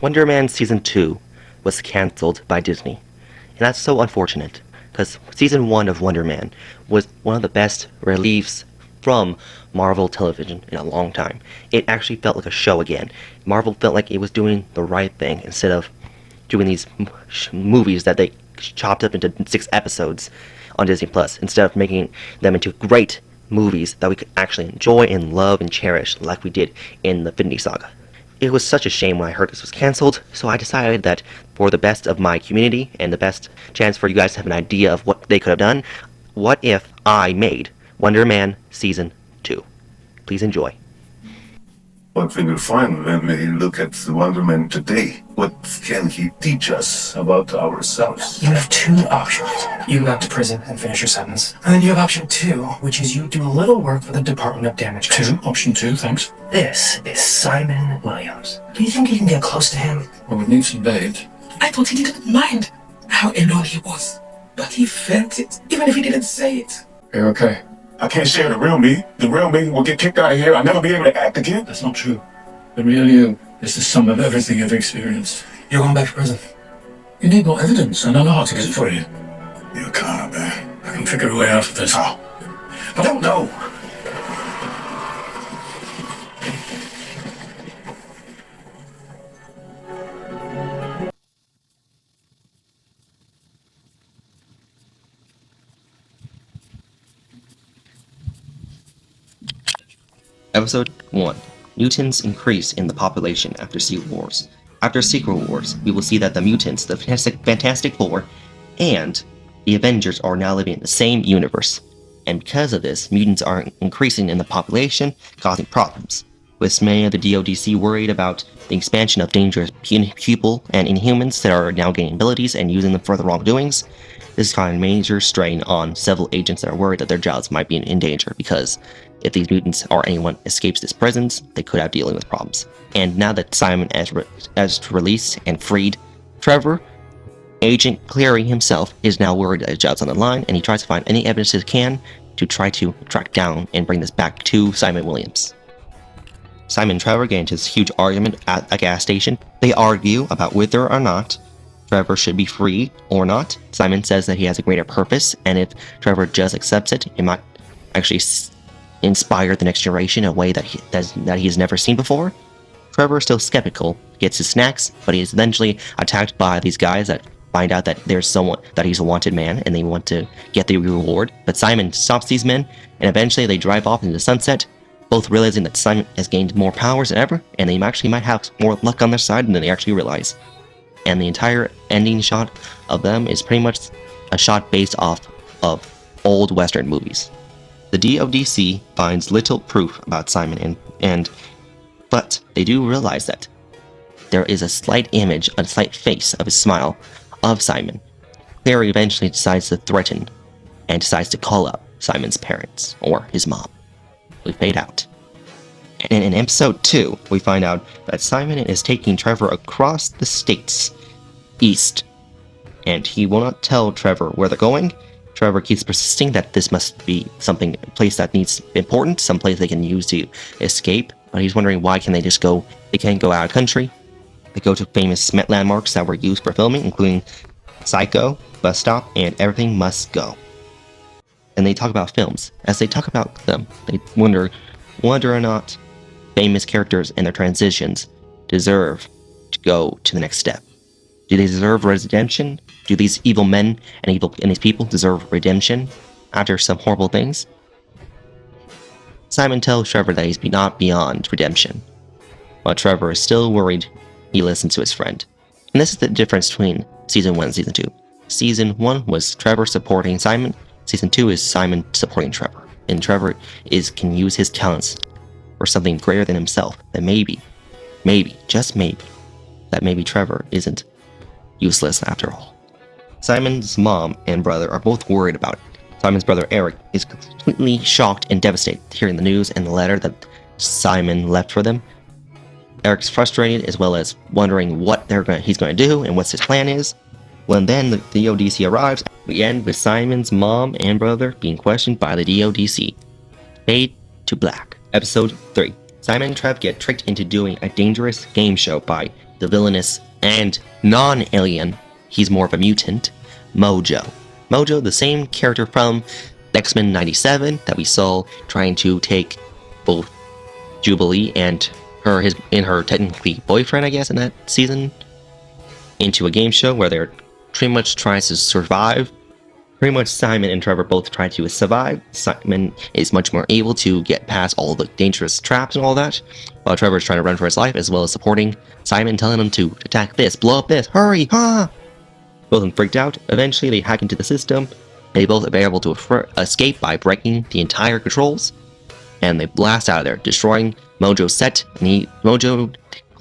WonderMan Season 2 was cancelled by Disney, and that's so unfortunate, because Season 1 of WonderMan was one of the best reliefs from Marvel television in a long time. It actually felt like a show again. Marvel felt like it was doing the right thing instead of doing these movies that they chopped up into 6 episodes on Disney Plus, instead of making them into great movies that we could actually enjoy and love and cherish like we did in the Infinity Saga. It was such a shame when I heard this was cancelled, so I decided that for the best of my community and the best chance for you guys to have an idea of what they could have done, what if I made WonderMan Season 2? Please enjoy. What we will find when we look at the WonderMan today, what can he teach us about ourselves? You have 2 options. You go back to prison and finish your sentence. And then you have option 2, which is you do a little work for the Department of Damage Control. Option 2, thanks. This is Simon Williams. Do you think you can get close to him? Well, we need some bait. I thought he didn't mind how alone he was, but he felt it, even if he didn't say it. You're okay. I can't share the real me. The real me will get kicked out of here. I'll never be able to act again. That's not true. The real you is the sum of everything you've experienced. You're going back to prison. You need more evidence, and I know how to get it for you. You're kind, man. I can figure a way out of this. How? I don't know. Episode 1. Mutants increase in the population after Secret Wars. After Secret Wars, we will see that the mutants, the Fantastic Four, and the Avengers are now living in the same universe. And because of this, mutants are increasing in the population, causing problems. With many of the DODC worried about the expansion of dangerous people and Inhumans that are now gaining abilities and using them for the wrongdoings, this is causing a major strain on several agents that are worried that their jobs might be in danger, because if these mutants or anyone escapes this prisons, they could have dealing with problems. And now that Simon has released and freed Trevor, Agent Clary himself is now worried that his job's on the line, and he tries to find any evidence he can to try to track down and bring this back to Simon Williams. Simon and Trevor get into this huge argument at a gas station. They argue about whether or not Trevor should be free or not. Simon says that he has a greater purpose, and if Trevor just accepts it, it might actually inspire the next generation in a way that he has never seen before. Trevor is still skeptical, gets his snacks, but he is eventually attacked by these guys that find out that there's someone, that he's a wanted man, and they want to get the reward. But Simon stops these men, and eventually they drive off into the sunset, both realizing that Simon has gained more powers than ever, and they actually might have more luck on their side than they actually realize. And the entire ending shot of them is pretty much a shot based off of old Western movies. The DODC finds little proof about Simon, but they do realize that there is a slight image, a slight face of a smile of Simon. Clary eventually decides to threaten and decides to call up Simon's parents, or his mom. We fade out. And in episode 2, we find out that Simon is taking Trevor across the states east, and he will not tell Trevor where they're going. Trevor keeps persisting that this must be a place that needs important, some place they can use to escape, but he's wondering why can't they just go, they can't go out of country. They go to famous landmarks that were used for filming, including Psycho, Bus Stop, and Everything Must Go. And they talk about films. As they talk about them, they wonder whether or not famous characters and their transitions deserve to go to the next step. Do they deserve redemption? Do these evil men and these people deserve redemption after some horrible things? Simon tells Trevor that he's not beyond redemption, but Trevor is still worried. He listens to his friend. And this is the difference between Season 1 and Season 2. Season 1 was Trevor supporting Simon. Season 2 is Simon supporting Trevor. And Trevor can use his talents for something greater than himself. That maybe, just maybe, that maybe Trevor isn't useless after all. Simon's mom and brother are both worried about it. Simon's brother Eric is completely shocked and devastated hearing the news and the letter that Simon left for them. Eric's frustrated, as well as wondering what he's going to do and what his plan is. When then the DODC arrives, we end with Simon's mom and brother being questioned by the DODC. Fade to black. Episode 3. Simon and Trev get tricked into doing a dangerous game show by the villainous and non-alien, he's more of a mutant, Mojo. Mojo, the same character from X-Men 97 that we saw trying to take both Jubilee and her technically boyfriend, I guess, in that season, into a game show where they're pretty much trying to survive. Pretty much Simon and Trevor both try to survive. Simon is much more able to get past all the dangerous traps and all that, while Trevor is trying to run for his life, as well as supporting Simon, telling him to attack this, blow up this, hurry, ha! Both of them freaked out. Eventually, they hack into the system. They both are able to escape by breaking the entire controls, and they blast out of there, destroying Mojo's set, and Mojo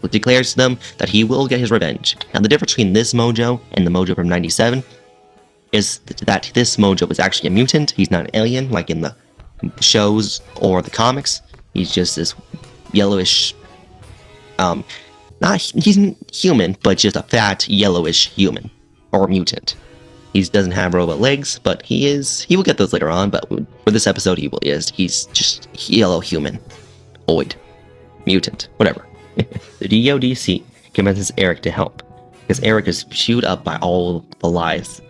declares to them that he will get his revenge. Now, the difference between this Mojo and the Mojo from 97 is that this Mojo is actually a mutant. He's not an alien like in the shows or the comics. He's just this yellowish, he's human, but just a fat yellowish human or mutant. He doesn't have robot legs, but he will get those later on, but for this episode he's just yellow human, oid, mutant, whatever. The DODC convinces Eric to help, because Eric is chewed up by all the lies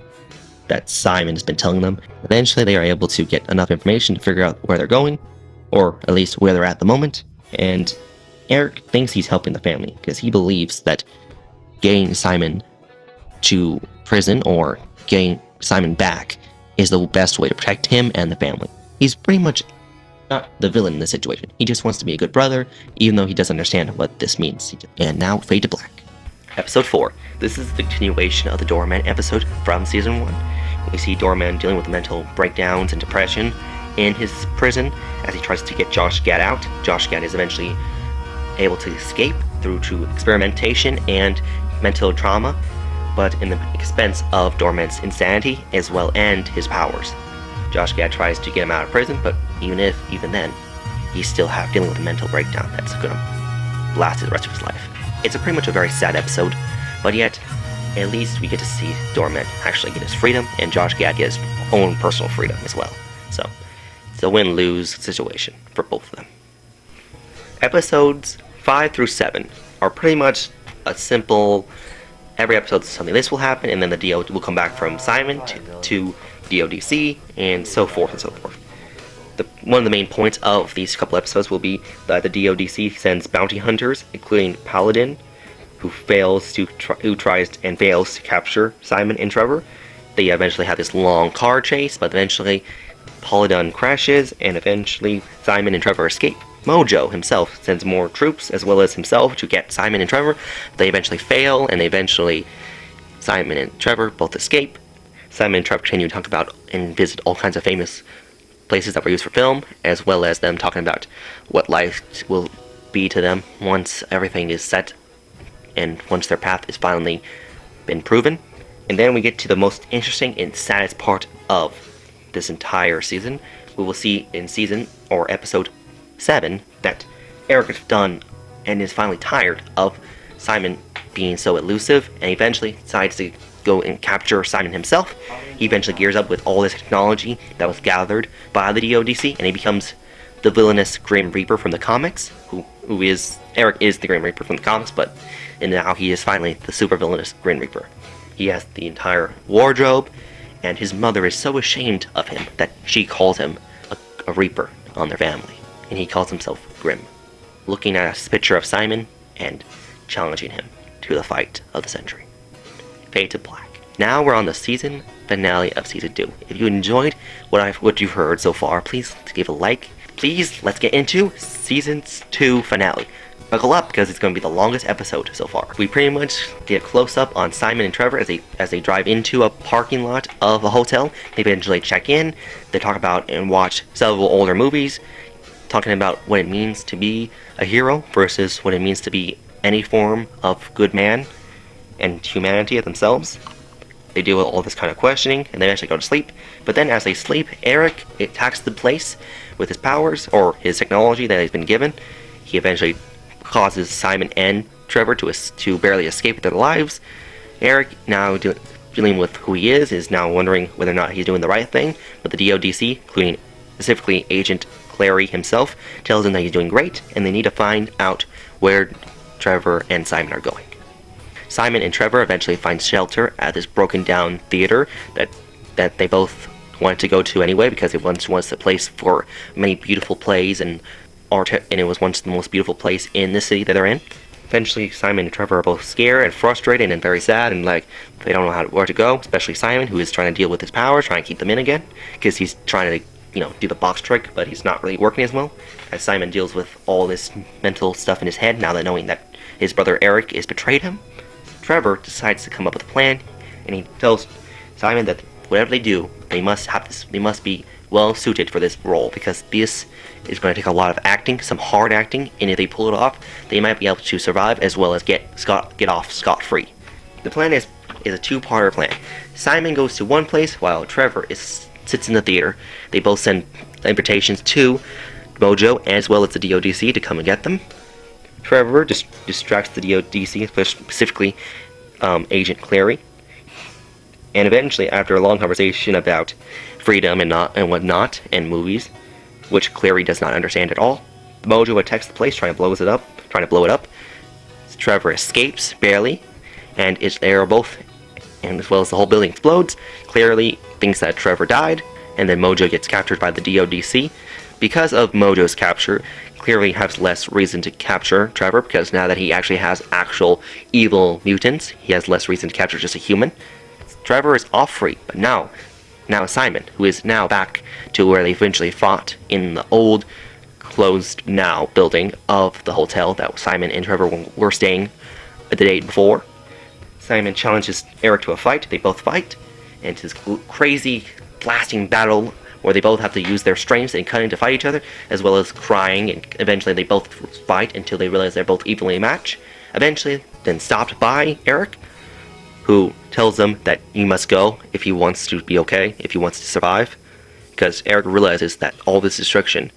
that Simon has been telling them. Eventually they are able to get enough information to figure out where they're going, or at least where they're at the moment, and Eric thinks he's helping the family, because he believes that getting Simon to prison or getting Simon back is the best way to protect him and the family. He's pretty much not the villain in this situation. He just wants to be a good brother, even though he doesn't understand what this means. And now, fade to black. Episode 4. This is the continuation of the DoorMan episode from Season 1. We see DoorMan dealing with mental breakdowns and depression in his prison as he tries to get Josh Gad out. Josh Gad is eventually able to escape through to experimentation and mental trauma, but in the expense of DoorMan's insanity as well and his powers. Josh Gad tries to get him out of prison, but even then, he's still dealing with a mental breakdown that's gonna last the rest of his life. It's pretty much a very sad episode, but yet, at least we get to see DoorMan actually get his freedom, and Josh Gad get his own personal freedom as well. So, it's a win-lose situation for both of them. Episodes 5 through 7 are pretty much a simple, every episode something this will happen, and then the DO will come back from Simon to DODC, and so forth and so forth. One of the main points of these couple episodes will be that the DODC sends bounty hunters, including Paladin, who tries and fails to capture Simon and Trevor. They eventually have this long car chase, but eventually Paladin crashes, and eventually Simon and Trevor escape. Mojo himself sends more troops, as well as himself, to get Simon and Trevor. They eventually fail, and Simon and Trevor both escape. Simon and Trevor continue to talk about and visit all kinds of famous places that were used for film, as well as them talking about what life will be to them once everything is set and once their path is finally been proven. And then we get to the most interesting and saddest part of this entire season. We will see in episode 7 that Eric is done and is finally tired of Simon being so elusive, and eventually decides to go and capture Simon himself. He eventually gears up with all this technology that was gathered by the DODC, and he becomes the villainous Grim Reaper from the comics, Eric is the Grim Reaper from the comics, but now he is finally the super villainous Grim Reaper. He has the entire wardrobe, and his mother is so ashamed of him that she calls him a Reaper on their family, and he calls himself Grim, looking at a picture of Simon and challenging him to the fight of the century. Fade to black. Now we're on the season finale of Season 2. If you enjoyed what you've heard so far, please give a like. Please, let's get into Season 2 finale. Buckle up, because it's going to be the longest episode so far. We pretty much get a close-up on Simon and Trevor as they drive into a parking lot of a hotel. They eventually check in. They talk about and watch several older movies, talking about what it means to be a hero versus what it means to be any form of good man and humanity themselves. They deal with all this kind of questioning, and they eventually go to sleep. But then as they sleep, Eric attacks the place with his powers, or his technology that he's been given. He eventually causes Simon and Trevor to barely escape with their lives. Eric, now dealing with who he is now wondering whether or not he's doing the right thing. But the DODC, including specifically Agent Clary himself, tells him that he's doing great, and they need to find out where Trevor and Simon are going. Simon and Trevor eventually find shelter at this broken down theater that they both wanted to go to anyway, because it once was a place for many beautiful plays and art, and it was once the most beautiful place in the city that they're in. Eventually, Simon and Trevor are both scared and frustrated and very sad, and like they don't know where to go. Especially Simon, who is trying to deal with his powers, trying to keep them in again, because he's trying to, do the box trick, but he's not really working as well. As Simon deals with all this mental stuff in his head, now that knowing that his brother Eric has betrayed him, Trevor decides to come up with a plan, and he tells Simon that whatever they do, they must be well suited for this role, because this is going to take a lot of acting, some hard acting, and if they pull it off, they might be able to survive as well as get off scot-free. The plan is a two-parter plan. Simon goes to one place while Trevor sits in the theater. They both send invitations to Mojo as well as the DODC to come and get them. Trevor distracts the DODC, specifically Agent Clary. And eventually, after a long conversation about freedom and whatnot, and movies, which Clary does not understand at all, Mojo attacks the place, trying to blow it up. Trevor escapes barely, and they are both, and as well as the whole building explodes. Clary thinks that Trevor died, and then Mojo gets captured by the DODC. Because of Mojo's capture, Clary has less reason to capture Trevor, because now that he actually has actual evil mutants, he has less reason to capture just a human. Trevor is off free, but now Simon, who is now back to where they eventually fought in the old, closed now building of the hotel that Simon and Trevor were staying the day before. Simon challenges Eric to a fight. They both fight, and it's this crazy blasting battle where they both have to use their strengths and cunning to fight each other, as well as crying, and eventually they both fight until they realize they're both evenly matched. Eventually, then stopped by Eric, who tells them that he must go if he wants to be okay, if he wants to survive, because Eric realizes that all this destruction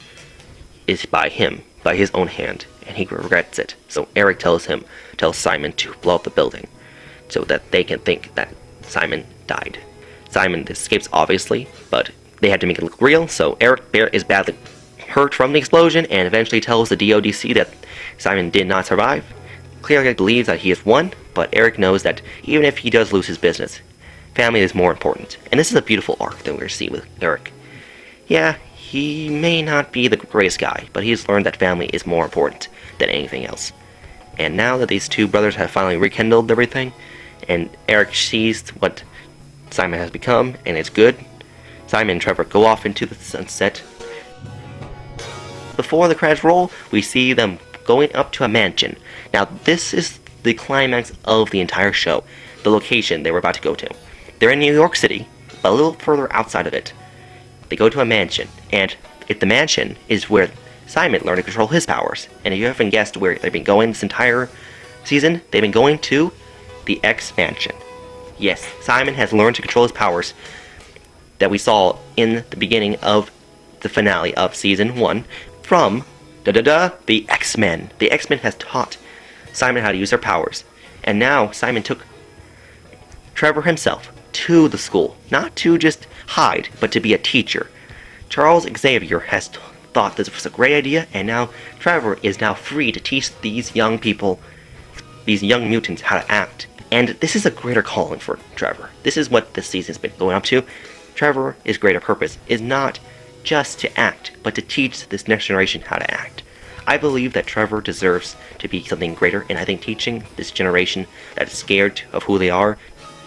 is by his own hand, and he regrets it. So Eric tells Simon to blow up the building, so that they can think that Simon died. Simon escapes, obviously, but they had to make it look real, so Eric is badly hurt from the explosion, and eventually tells the DODC that Simon did not survive. Clearly believes that he has won, but Eric knows that even if he does lose his business, family is more important. And this is a beautiful arc that we're going to see with Eric. Yeah, he may not be the greatest guy, but he's learned that family is more important than anything else. And now that these two brothers have finally rekindled everything, and Eric sees what Simon has become, and it's good, Simon and Trevor go off into the sunset. Before the credits roll, we see them going up to a mansion. Now, this is the climax of the entire show, the location they were about to go to. They're in New York City, but a little further outside of it. They go to a mansion, and the mansion is where Simon learned to control his powers. And if you haven't guessed where they've been going this entire season, they've been going to the X Mansion. Yes, Simon has learned to control his powers that we saw in the beginning of the finale of Season 1 from the X-Men. The X-Men has taught Simon how to use their powers. And now Simon took Trevor himself to the school. Not to just hide, but to be a teacher. Charles Xavier has thought this was a great idea, and now Trevor is now free to teach these young people, these young mutants, how to act. And this is a greater calling for Trevor. This is what this season's been going up to. Trevor's greater purpose is not just to act, but to teach this next generation how to act. I believe that Trevor deserves to be something greater, and I think teaching this generation that is scared of who they are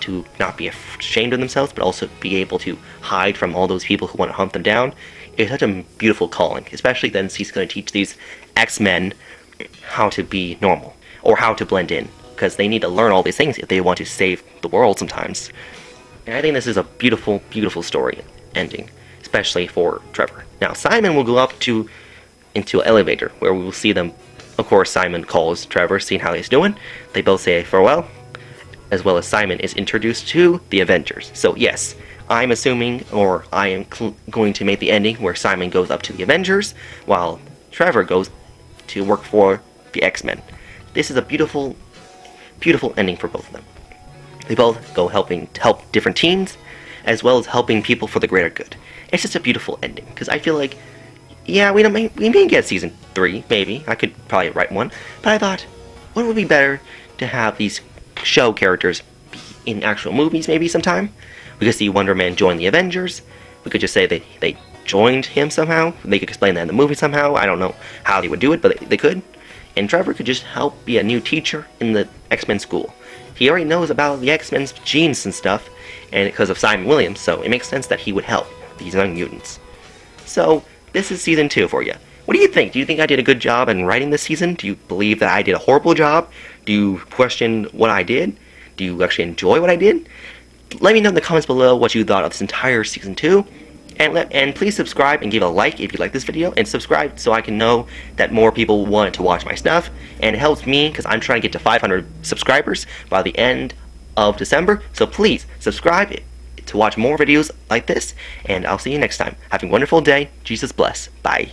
to not be ashamed of themselves, but also be able to hide from all those people who want to hunt them down is such a beautiful calling, especially since he's going to teach these X-Men how to be normal, or how to blend in, because they need to learn all these things if they want to save the world sometimes. And I think this is a beautiful, beautiful story ending, especially for Trevor. Now, Simon will go up into an elevator, where we will see them. Of course, Simon calls Trevor, seeing how he's doing. They both say farewell, as well as Simon is introduced to the Avengers. So yes, I'm assuming, or I am going to make the ending where Simon goes up to the Avengers, while Trevor goes to work for the X-Men. This is a beautiful, beautiful ending for both of them. They both go help different teams, as well as helping people for the greater good. It's just a beautiful ending, because I feel like, yeah, we may get season 3, maybe. I could probably write one, but I thought, what would be better to have these show characters in actual movies maybe sometime. We could see Wonder Man join the Avengers. We could just say they joined him somehow. They could explain that in the movie somehow. I don't know how they would do it, but they could. And Trevor could just help be a new teacher in the X-Men school. He already knows about the X-Men's genes and stuff, and because of Simon Williams, so it makes sense that he would help these young mutants. So, this is season 2 for you. What do you think? Do you think I did a good job in writing this season? Do you believe that I did a horrible job? Do you question what I did? Do you actually enjoy what I did? Let me know in the comments below what you thought of this entire season 2. And please subscribe and give a like if you like this video, and subscribe so I can know that more people want to watch my stuff, and it helps me because I'm trying to get to 500 subscribers by the end of December. So please subscribe to watch more videos like this, and I'll see you next time. Have a wonderful day. Jesus bless. Bye.